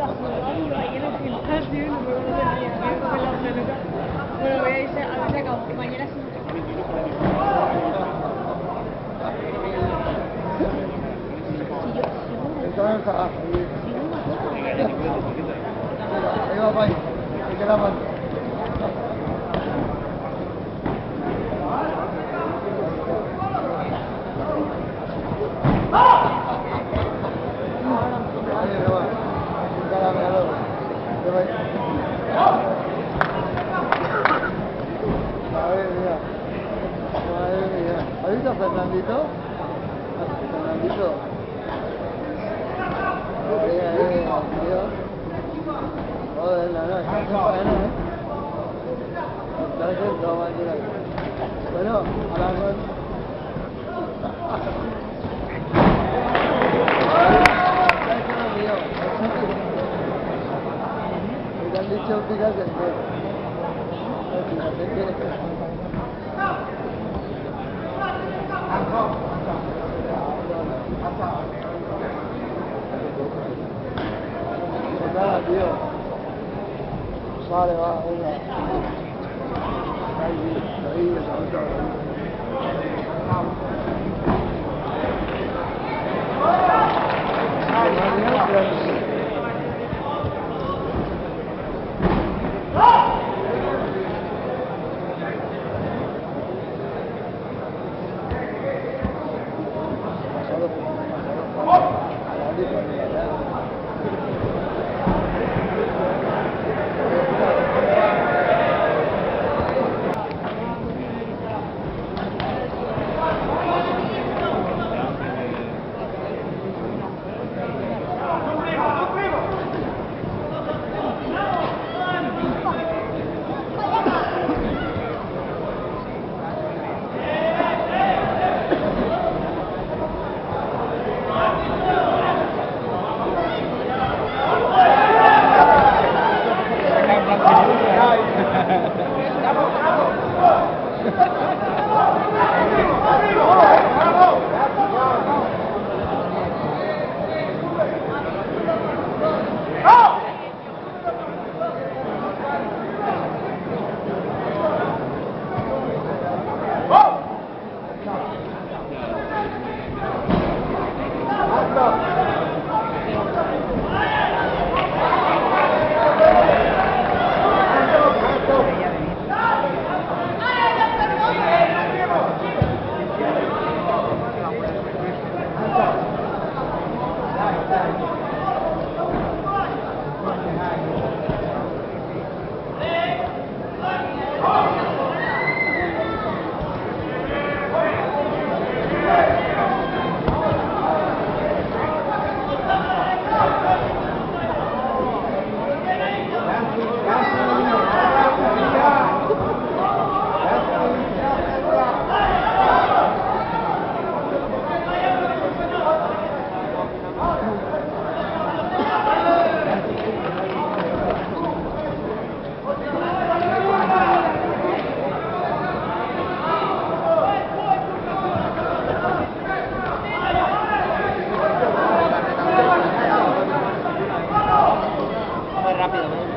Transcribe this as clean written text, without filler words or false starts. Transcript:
está sudando ahí en el gimnasio y no me conoce nadie. Me coge la peluca. Bueno, voy a irse a ver si acabo. Mañana sí. Ahí va, Pai. Ahí quedamos. Madre mía. ¿Has visto a Fernandito? Fernandito. Tío. Joder, no, está en faena, Está sentado, máquina. Bueno, a las 2. Eso no es mío. Me han dicho fíjate que... Pues nada, tío. Vale, va, venga. Ahí, Rápido,